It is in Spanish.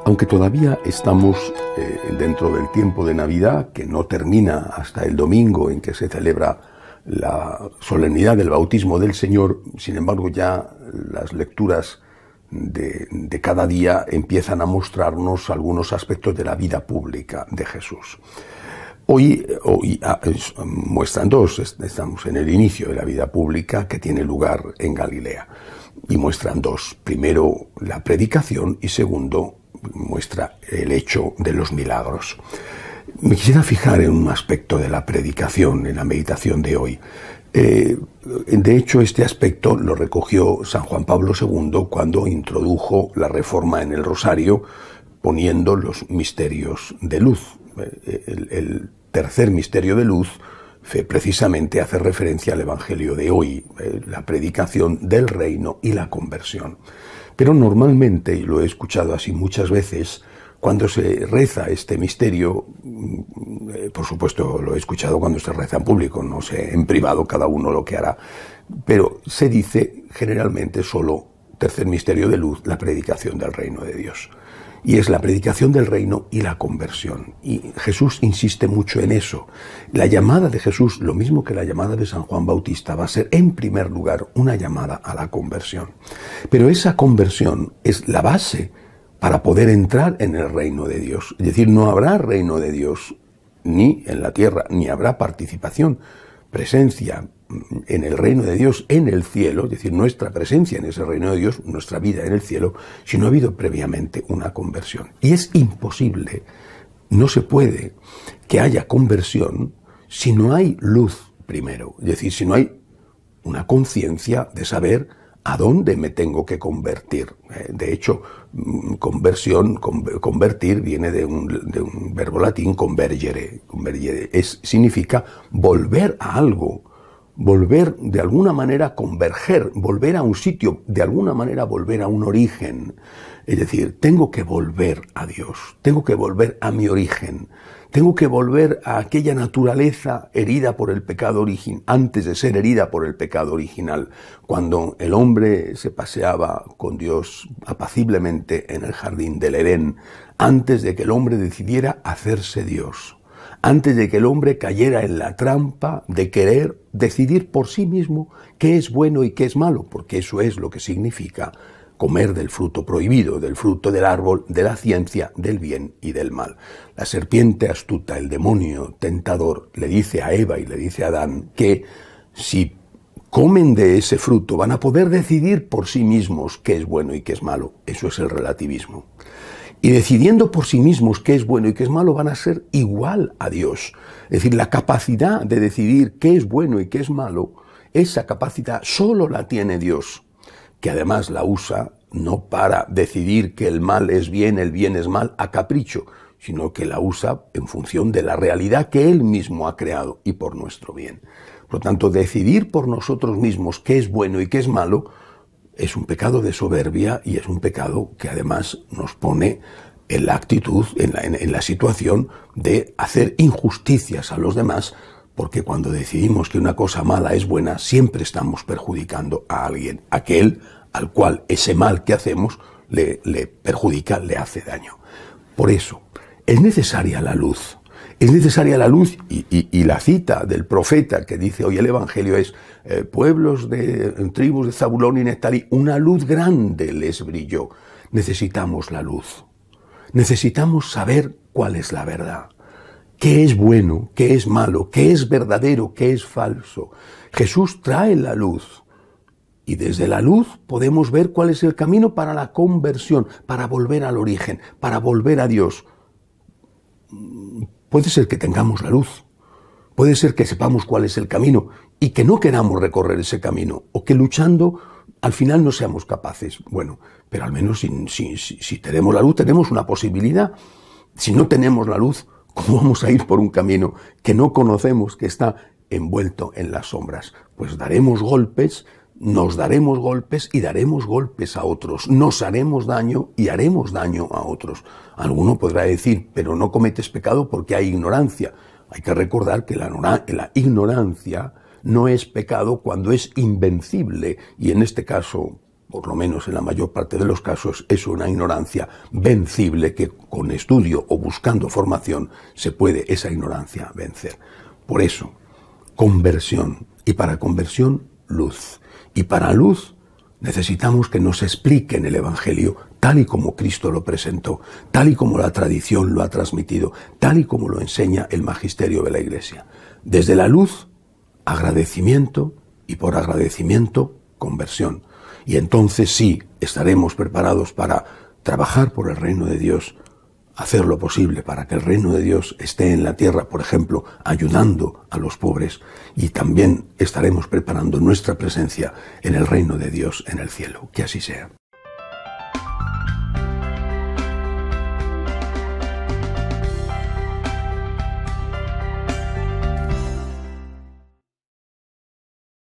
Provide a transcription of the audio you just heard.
Aunque todavía estamos dentro del tiempo de Navidad, que no termina hasta el domingo en que se celebra la solemnidad del bautismo del Señor, sin embargo ya las lecturas de cada día empiezan a mostrarnos algunos aspectos de la vida pública de Jesús. Hoy muestran dos, estamos en el inicio de la vida pública que tiene lugar en Galilea, y muestran dos: primero la predicación y segundo muestra el hecho de los milagros. Me quisiera fijar en un aspecto de la predicación en la meditación de hoy. De hecho, este aspecto lo recogió San Juan Pablo II cuando introdujo la reforma en el rosario, poniendo los misterios de luz. El tercer misterio de luz precisamente hace referencia al Evangelio de hoy, la predicación del reino y la conversión. Pero normalmente, y lo he escuchado así muchas veces, cuando se reza este misterio, por supuesto lo he escuchado cuando se reza en público, no sé, en privado cada uno lo que hará, pero se dice generalmente solo tercer misterio de luz, la predicación del reino de Dios. Y es la predicación del reino y la conversión. Y Jesús insiste mucho en eso. La llamada de Jesús, lo mismo que la llamada de San Juan Bautista, va a ser en primer lugar una llamada a la conversión. Pero esa conversión es la base para poder entrar en el reino de Dios. Es decir, no habrá reino de Dios ni en la tierra, ni habrá participación, presencia en el reino de Dios en el cielo, es decir, nuestra presencia en ese reino de Dios, nuestra vida en el cielo, si no ha habido previamente una conversión. Y es imposible, no se puede que haya conversión si no hay luz primero, es decir, si no hay una conciencia de saber a dónde me tengo que convertir. De hecho, convertir viene de un verbo latín, convergere. Significa volver a algo, volver de alguna manera, converger, volver a un sitio, de alguna manera volver a un origen. Es decir, tengo que volver a Dios, tengo que volver a mi origen, tengo que volver a aquella naturaleza herida por el pecado original, antes de ser herida por el pecado original, cuando el hombre se paseaba con Dios apaciblemente en el jardín del Edén, antes de que el hombre decidiera hacerse Dios, antes de que el hombre cayera en la trampa de querer decidir por sí mismo qué es bueno y qué es malo, porque eso es lo que significa comer del fruto prohibido, del fruto del árbol de la ciencia del bien y del mal. La serpiente astuta, el demonio tentador, le dice a Eva y le dice a Adán que si comen de ese fruto van a poder decidir por sí mismos qué es bueno y qué es malo. Eso es el relativismo. Y decidiendo por sí mismos qué es bueno y qué es malo van a ser igual a Dios. Es decir, la capacidad de decidir qué es bueno y qué es malo, esa capacidad solo la tiene Dios, que además la usa no para decidir que el mal es bien, el bien es mal a capricho, sino que la usa en función de la realidad que Él mismo ha creado y por nuestro bien. Por lo tanto, decidir por nosotros mismos qué es bueno y qué es malo es un pecado de soberbia y es un pecado que además nos pone en la actitud, en la situación de hacer injusticias a los demás, porque cuando decidimos que una cosa mala es buena, siempre estamos perjudicando a alguien, aquel al cual ese mal que hacemos le perjudica, le hace daño. Por eso, es necesaria la luz. Es necesaria la luz y la cita del profeta que dice hoy el Evangelio es pueblos de tribus de Zabulón y Neftalí, una luz grande les brilló. Necesitamos la luz. Necesitamos saber cuál es la verdad. ¿Qué es bueno? ¿Qué es malo? ¿Qué es verdadero? ¿Qué es falso? Jesús trae la luz y desde la luz podemos ver cuál es el camino para la conversión, para volver al origen, para volver a Dios. Puede ser que tengamos la luz, puede ser que sepamos cuál es el camino y que no queramos recorrer ese camino o que luchando al final no seamos capaces. Bueno, pero al menos si tenemos la luz tenemos una posibilidad. Si no tenemos la luz, ¿cómo vamos a ir por un camino que no conocemos, que está envuelto en las sombras? Pues daremos golpes, nos daremos golpes y daremos golpes a otros. Nos haremos daño y haremos daño a otros. Alguno podrá decir, pero no cometes pecado porque hay ignorancia. Hay que recordar que la ignorancia no es pecado cuando es invencible. Y en este caso por lo menos en la mayor parte de los casos, es una ignorancia vencible que con estudio o buscando formación se puede esa ignorancia vencer. Por eso, conversión. Y para conversión, luz. Y para luz necesitamos que nos expliquen el Evangelio tal y como Cristo lo presentó, tal y como la tradición lo ha transmitido, tal y como lo enseña el magisterio de la Iglesia. Desde la luz, agradecimiento, y por agradecimiento, conversión. Y entonces sí, estaremos preparados para trabajar por el reino de Dios, hacer lo posible para que el reino de Dios esté en la tierra, por ejemplo, ayudando a los pobres, y también estaremos preparando nuestra presencia en el reino de Dios en el cielo. Que así sea.